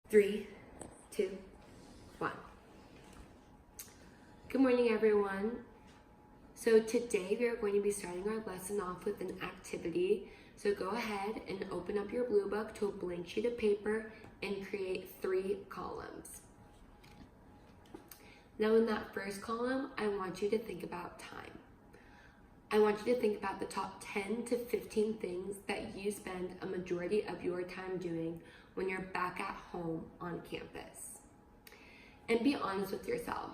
3, 2, 1. Good morning, everyone. So today we are going to be starting our lesson off with an activity. So go ahead and open up your blue book to a blank sheet of paper and create 3 columns. Now in that first column, I want you to think about time. I want you to think about the top 10 to 15 things that you spend a majority of your time doing when you're back at home on campus. And be honest with yourself.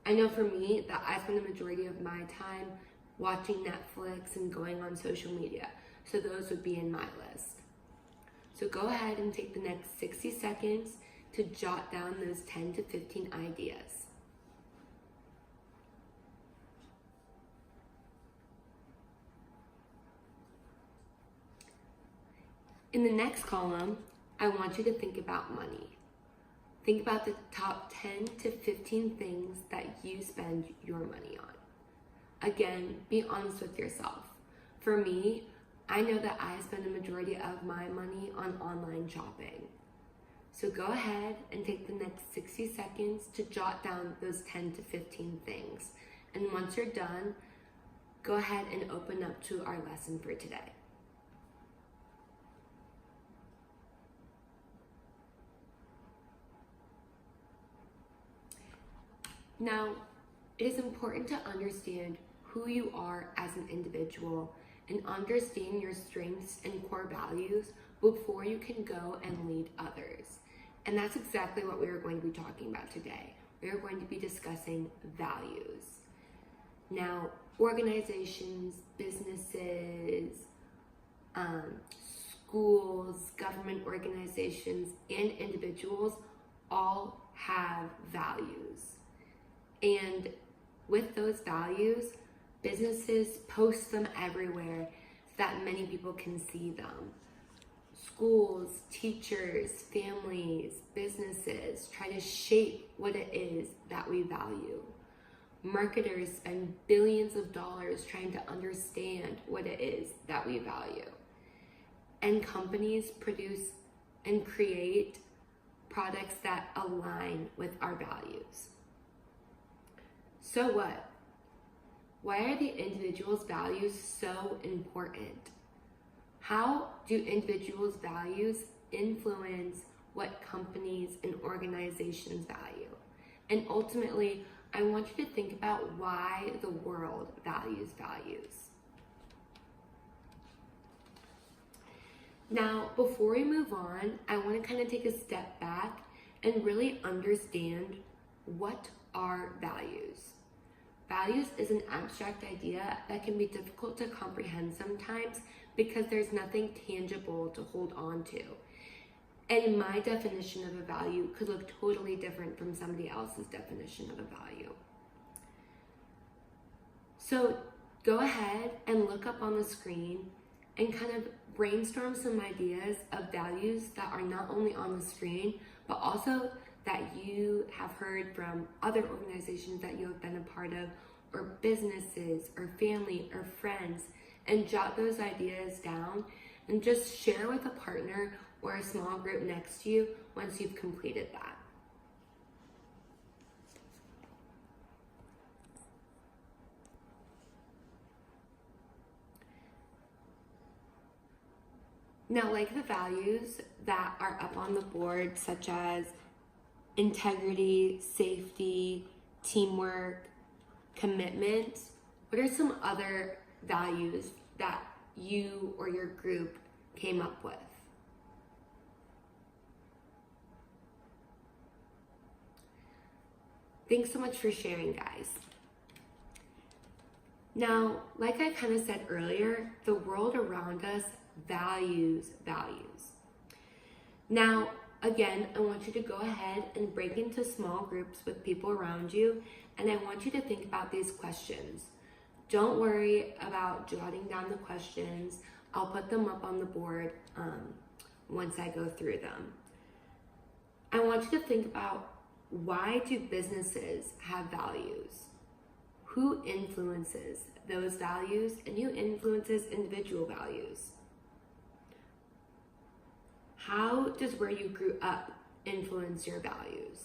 I know for me that I spend the majority of my time watching Netflix and going on social media. So those would be in my list. So go ahead and take the next 60 seconds to jot down those 10 to 15 ideas. In the next column, I want you to think about money. Think about the top 10 to 15 things that you spend your money on. Again, be honest with yourself. For me, I know that I spend the majority of my money on online shopping. So go ahead and take the next 60 seconds to jot down those 10 to 15 things. And once you're done, go ahead and open up to our lesson for today. Now, it is important to understand who you are as an individual and understand your strengths and core values before you can go and lead others. And that's exactly what we are going to be talking about today. We are going to be discussing values. Now, organizations, businesses, schools, government organizations, and individuals all have values. And with those values, businesses post them everywhere so that many people can see them. Schools, teachers, families, businesses try to shape what it is that we value. Marketers spend billions of dollars trying to understand what it is that we value. And companies produce and create products that align with our values. So what? Why are the individual's values so important? How do individuals' values influence what companies and organizations value? And ultimately, I want you to think about why the world values values. Now, before we move on, I want to kind of take a step back and really understand what are values. Values is an abstract idea that can be difficult to comprehend sometimes because there's nothing tangible to hold on to. And my definition of a value could look totally different from somebody else's definition of a value. So go ahead and look up on the screen and kind of brainstorm some ideas of values that are not only on the screen, but also that you have heard from other organizations that you have been a part of, or businesses, or family, or friends, and jot those ideas down and just share with a partner or a small group next to you once you've completed that. Now, like the values that are up on the board, such as integrity, safety, teamwork, commitment, what are some other values that you or your group came up with? Thanks so much for sharing, guys. Now, like I kind of said earlier, the world around us values values. Now, again, I want you to go ahead and break into small groups with people around you, and I want you to think about these questions. Don't worry about jotting down the questions. I'll put them up on the board once I go through them. I want you to think about, why do businesses have values? Who influences those values, and who influences individual values? How does where you grew up influence your values.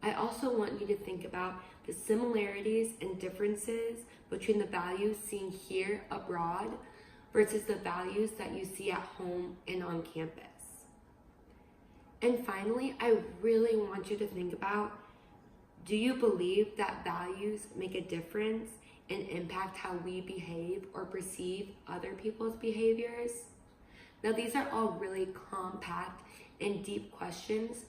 I also want you to think about the similarities and differences between the values seen here abroad versus the values that you see at home and on campus. And finally, I really want you to think about, do you believe that values make a difference and impact how we behave or perceive other people's behaviors? Now, these are all really compact and deep questions,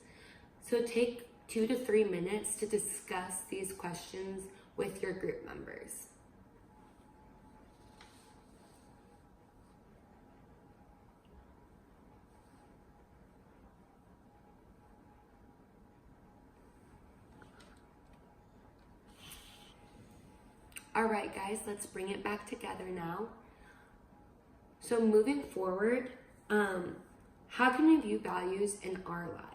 so take 2 to 3 minutes to discuss these questions with your group members. All right, guys, let's bring it back together now. So moving forward, how can we view values in our lives?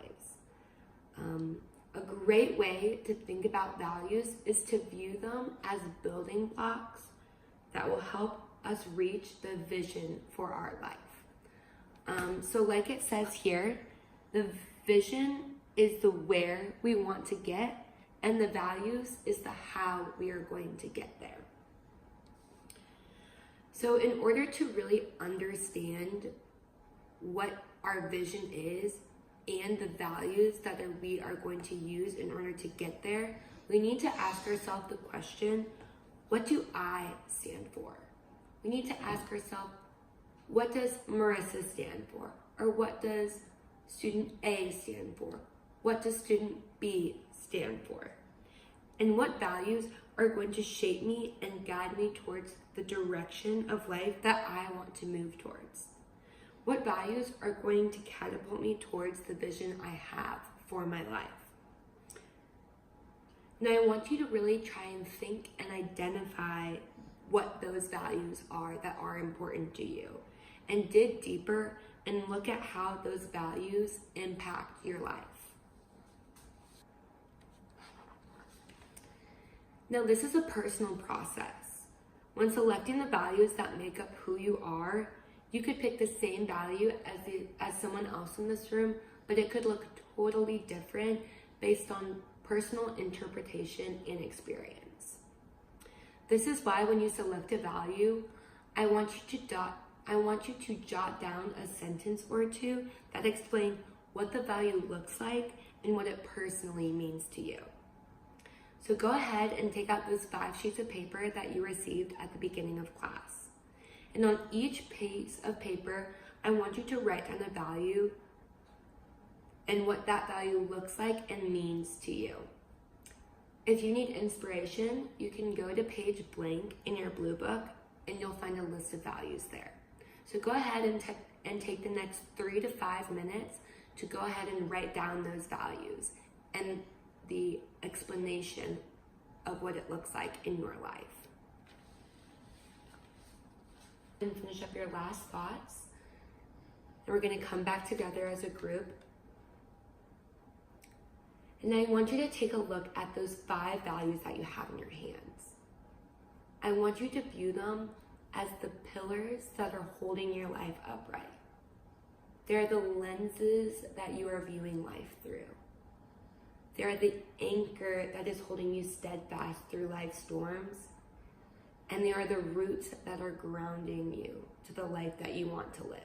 A great way to think about values is to view them as building blocks that will help us reach the vision for our life. So like it says here, the vision is the where we want to get, and the values is the how we are going to get there. So in order to really understand what our vision is and the values that we are going to use in order to get there, we need to ask ourselves the question, what do I stand for? We need to ask ourselves, what does Marissa stand for? Or what does student A stand for? What does student B stand for? And what values are going to shape me and guide me towards the direction of life that I want to move towards? What values are going to catapult me towards the vision I have for my life? Now, I want you to really try and think and identify what those values are that are important to you, and dig deeper and look at how those values impact your life. Now, this is a personal process. When selecting the values that make up who you are, you could pick the same value as someone else in this room, but it could look totally different based on personal interpretation and experience. This is why when you select a value, I want you to jot down a sentence or two that explain what the value looks like and what it personally means to you. So go ahead and take out those 5 sheets of paper that you received at the beginning of class. And on each piece of paper, I want you to write down a value and what that value looks like and means to you. If you need inspiration, you can go to page blank in your blue book and you'll find a list of values there. So go ahead and take the next 3 to 5 minutes to go ahead and write down those values and the explanation of what it looks like in your life. And finish up your last thoughts. And we're going to come back together as a group. And I want you to take a look at those 5 values that you have in your hands. I want you to view them as the pillars that are holding your life upright. They're the lenses that you are viewing life through. They're the anchor that is holding you steadfast through life's storms. And they are the roots that are grounding you to the life that you want to live.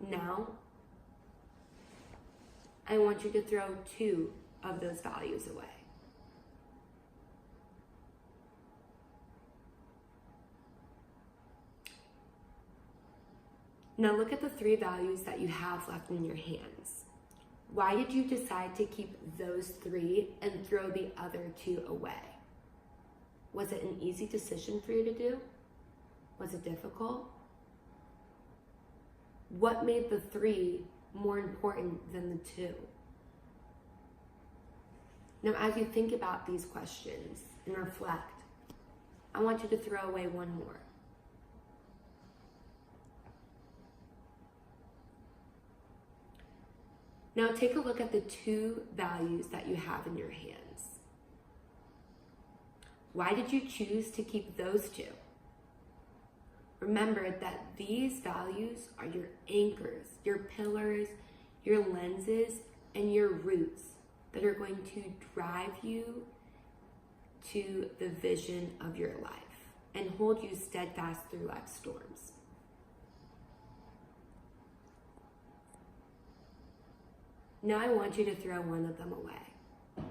Now, I want you to throw 2 of those values away. Now look at the 3 values that you have left in your hands. Why did you decide to keep those 3 and throw the other 2 away? Was it an easy decision for you to do? Was it difficult? What made the 3 more important than the 2? Now, as you think about these questions and reflect, I want you to throw away one more. Now take a look at the 2 values that you have in your hands. Why did you choose to keep those 2? remember that these values are your anchors, your pillars, your lenses, and your roots that are going to drive you to the vision of your life and hold you steadfast through life's storms. Now I want you to throw one of them away.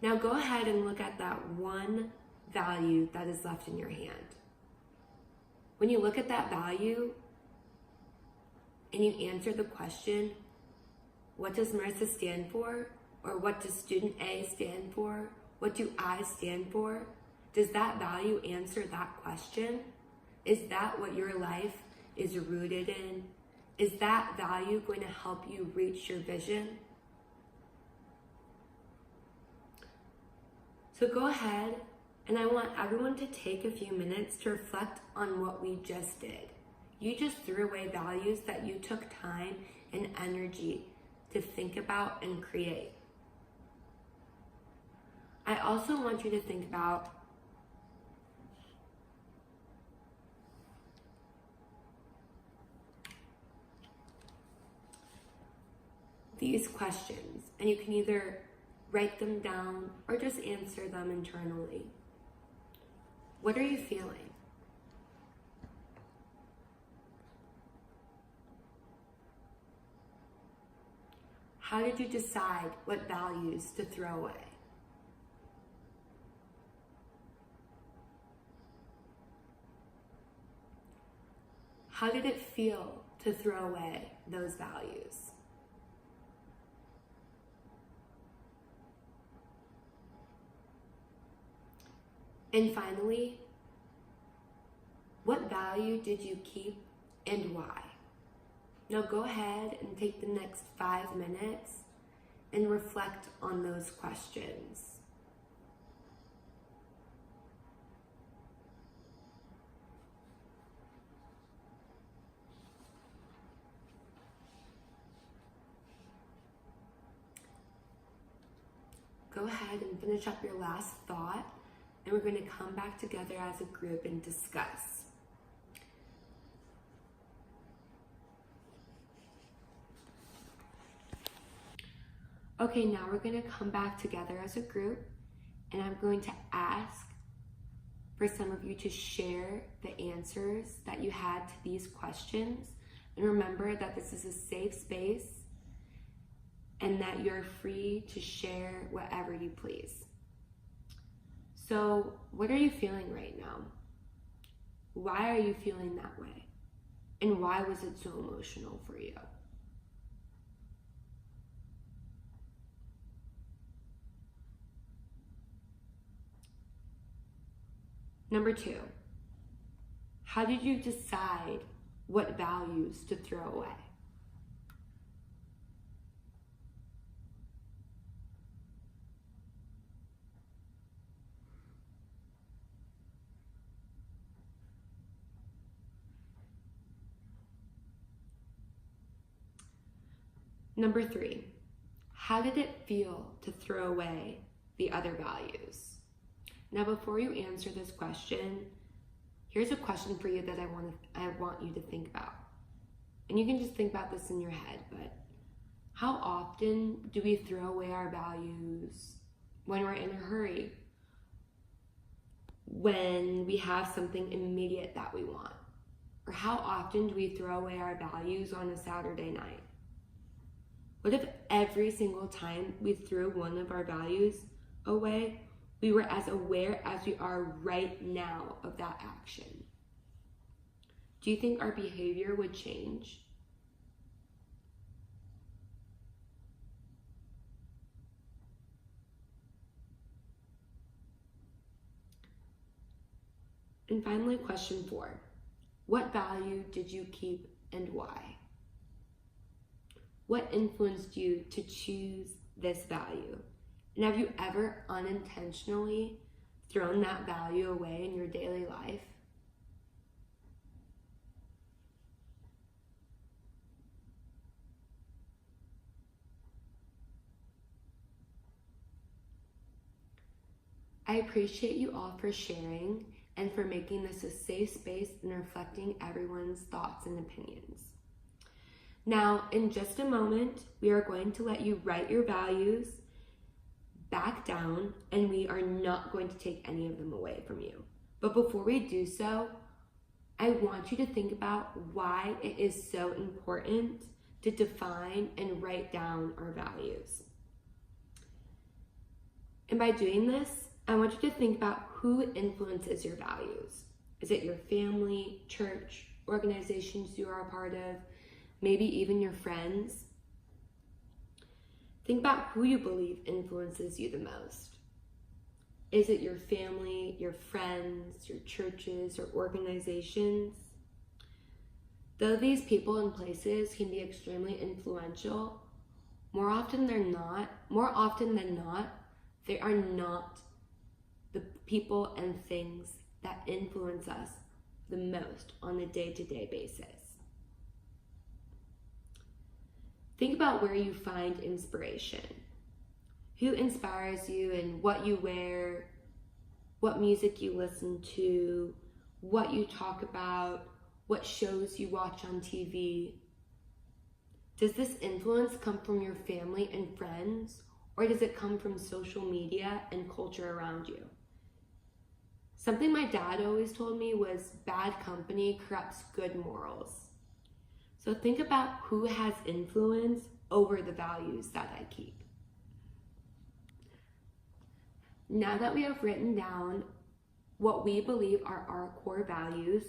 Now go ahead and look at that one value that is left in your hand. When you look at that value and you answer the question, what does Marissa stand for? Or what does student A stand for? What do I stand for? Does that value answer that question? Is that what your life is rooted in? Is that value going to help you reach your vision? So go ahead, and I want everyone to take a few minutes to reflect on what we just did. You just threw away values that you took time and energy to think about and create. I also want you to think about these questions, and you can either write them down or just answer them internally. What are you feeling? How did you decide what values to throw away? How did it feel to throw away those values? And finally, what value did you keep and why? Now go ahead and take the next 5 minutes and reflect on those questions. Go ahead and finish up your last thought, and we're going to come back together as a group and discuss. Okay, now we're going to come back together as a group, and I'm going to ask for some of you to share the answers that you had to these questions. And remember that this is a safe space and that you're free to share whatever you please. So, what are you feeling right now? Why are you feeling that way? And why was it so emotional for you? Number 2, how did you decide what values to throw away? Number 3, how did it feel to throw away the other values? Now, before you answer this question, here's a question for you that I want you to think about. And you can just think about this in your head, but how often do we throw away our values when we're in a hurry? When we have something immediate that we want? Or how often do we throw away our values on a Saturday night? What if every single time we threw one of our values away, we were as aware as we are right now of that action? Do you think our behavior would change? And finally, question 4. What value did you keep and why? What influenced you to choose this value? And have you ever unintentionally thrown that value away in your daily life? I appreciate you all for sharing, and for making this a safe space and reflecting everyone's thoughts and opinions. Now, in just a moment, we are going to let you write your values back down, and we are not going to take any of them away from you. But before we do so, I want you to think about why it is so important to define and write down our values. And by doing this, I want you to think about who influences your values. Is it your family, church, organizations you are a part of, maybe even your friends? Think about who you believe influences you the most. Is it your family, your friends, your churches, or organizations? Though these people and places can be extremely influential, more often than not, they are not the people and things that influence us the most on a day-to-day basis. Think about where you find inspiration. Who inspires you in what you wear, what music you listen to, what you talk about, what shows you watch on TV. Does this influence come from your family and friends, or does it come from social media and culture around you? Something my dad always told me was bad company corrupts good morals. So think about who has influence over the values that I keep. Now that we have written down what we believe are our core values,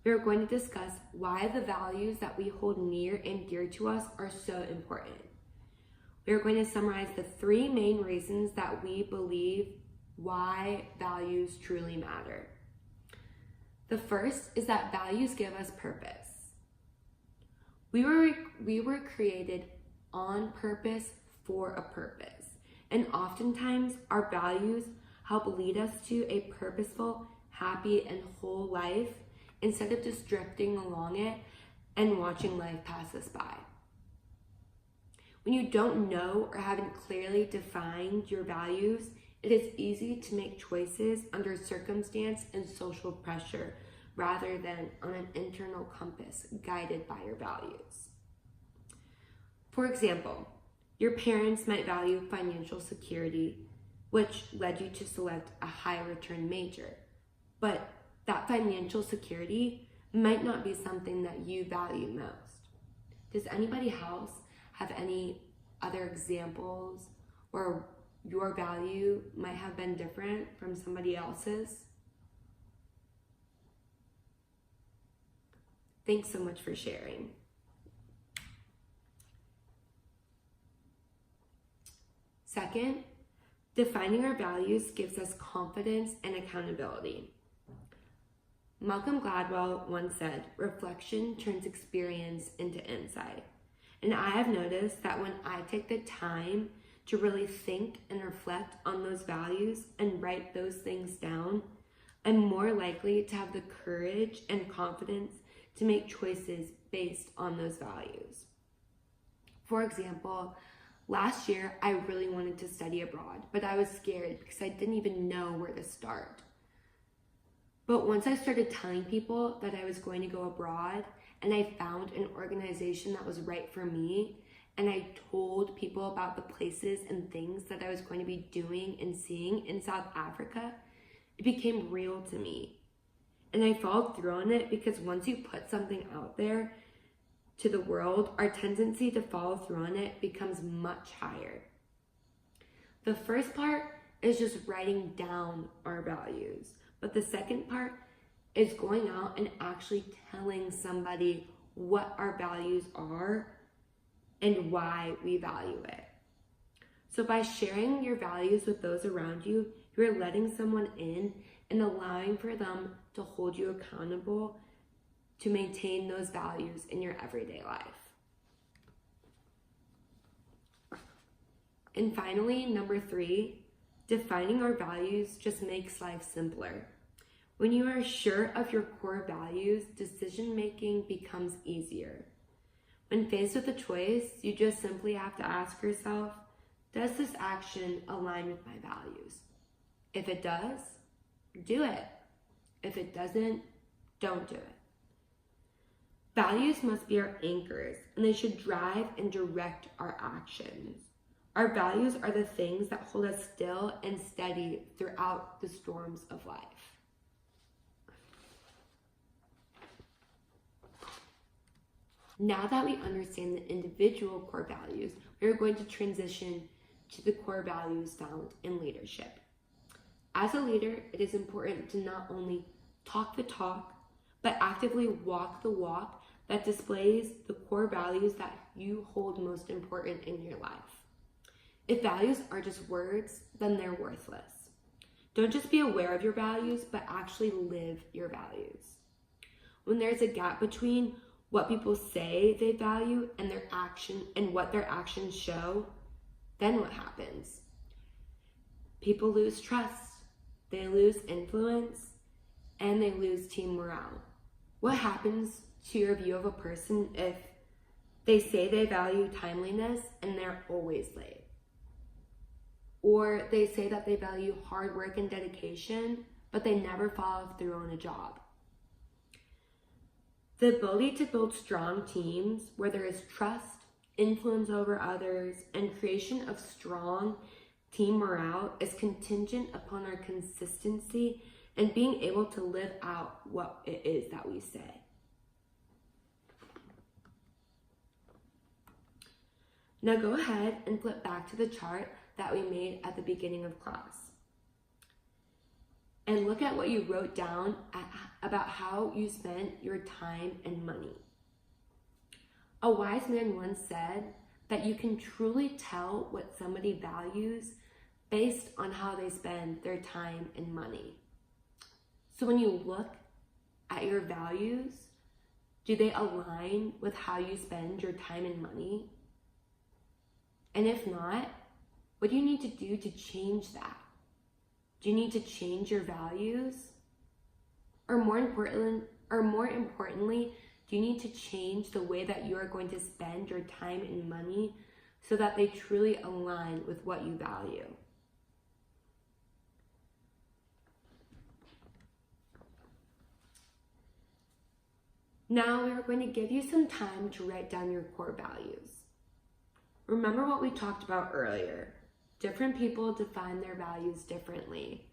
we are going to discuss why the values that we hold near and dear to us are so important. We are going to summarize the 3 main reasons that we believe why values truly matter. The first is that values give us purpose. We were created on purpose for a purpose. And oftentimes our values help lead us to a purposeful, happy, and whole life instead of just drifting along it and watching life pass us by. When you don't know or haven't clearly defined your values, it is easy to make choices under circumstance and social pressure rather than on an internal compass guided by your values. For example, your parents might value financial security, which led you to select a high return major. But that financial security might not be something that you value most. Does anybody else have any other examples where your value might have been different from somebody else's? Thanks so much for sharing. Second, defining our values gives us confidence and accountability. Malcolm Gladwell once said, "Reflection turns experience into insight." And I have noticed that when I take the time to really think and reflect on those values and write those things down, I'm more likely to have the courage and confidence to make choices based on those values. For example, last year, I really wanted to study abroad, but I was scared because I didn't even know where to start. But once I started telling people that I was going to go abroad, and I found an organization that was right for me, and I told people about the places and things that I was going to be doing and seeing in South Africa, it became real to me. And I followed through on it because once you put something out there to the world, our tendency to follow through on it becomes much higher. The first part is just writing down our values. But the second part is going out and actually telling somebody what our values are and why we value it. So by sharing your values with those around you, you're letting someone in and allowing for them to hold you accountable to maintain those values in your everyday life. And finally, number 3, defining our values just makes life simpler. When you are sure of your core values, decision-making becomes easier. When faced with a choice, you just simply have to ask yourself, does this action align with my values? If it does, do it. If it doesn't, don't do it. Values must be our anchors, and they should drive and direct our actions. Our values are the things that hold us still and steady throughout the storms of life. Now that we understand the individual core values, we are going to transition to the core values found in leadership. As a leader, it is important to not only talk the talk, but actively walk the walk that displays the core values that you hold most important in your life. If values are just words, then they're worthless. Don't just be aware of your values, but actually live your values. When there's a gap between what people say they value and their action and what their actions show, then what happens? People lose trust, they lose influence, and they lose team morale. What happens to your view of a person if they say they value timeliness and they're always late? Or they say that they value hard work and dedication, but they never follow through on a job. The ability to build strong teams where there is trust, influence over others, and creation of strong team morale is contingent upon our consistency and being able to live out what it is that we say. Now go ahead and flip back to the chart that we made at the beginning of class. And look at what you wrote down about how you spent your time and money. A wise man once said that you can truly tell what somebody values based on how they spend their time and money. So when you look at your values, do they align with how you spend your time and money? And if not, what do you need to do to change that? Do you need to change your values? Or more importantly, do you need to change the way that you are going to spend your time and money so that they truly align with what you value? Now we are going to give you some time to write down your core values. Remember what we talked about earlier. Different people define their values differently.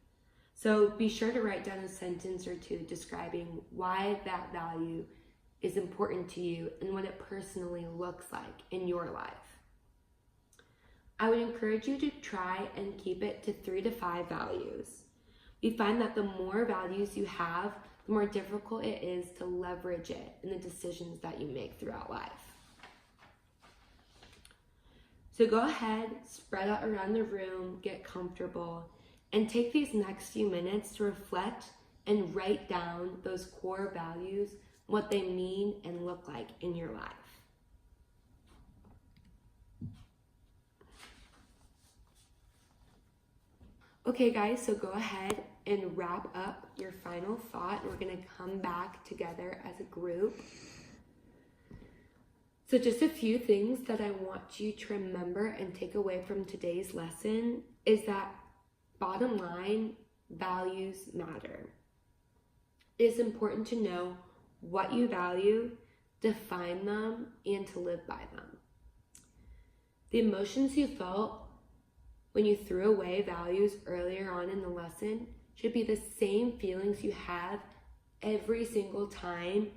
So be sure to write down a sentence or two describing why that value is important to you and what it personally looks like in your life. I would encourage you to try and keep it to 3 to 5 values. We find that the more values you have, the more difficult it is to leverage it in the decisions that you make throughout life. So go ahead, spread out around the room, get comfortable, and take these next few minutes to reflect and write down those core values, what they mean and look like in your life. Okay guys, so go ahead and wrap up your final thought. We're gonna come back together as a group. So just a few things that I want you to remember and take away from today's lesson is that bottom line, values matter. It is important to know what you value, define them, and to live by them. The emotions you felt when you threw away values earlier on in the lesson should be the same feelings you have every single time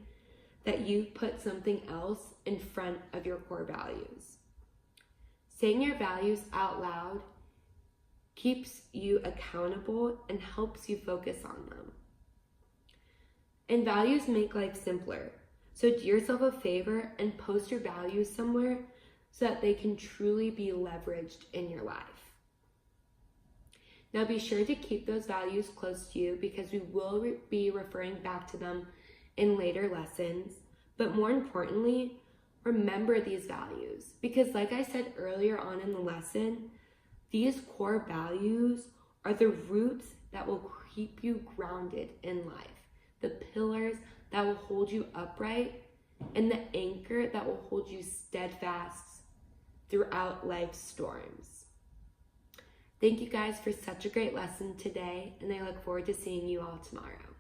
that you put something else in front of your core values. Saying your values out loud keeps you accountable and helps you focus on them. And values make life simpler. So do yourself a favor and post your values somewhere so that they can truly be leveraged in your life. Now be sure to keep those values close to you because we will be referring back to them in later lessons. But more importantly, remember these values because like I said earlier on in the lesson, these core values are the roots that will keep you grounded in life, the pillars that will hold you upright, and the anchor that will hold you steadfast throughout life's storms. Thank you guys for such a great lesson today, and I look forward to seeing you all tomorrow.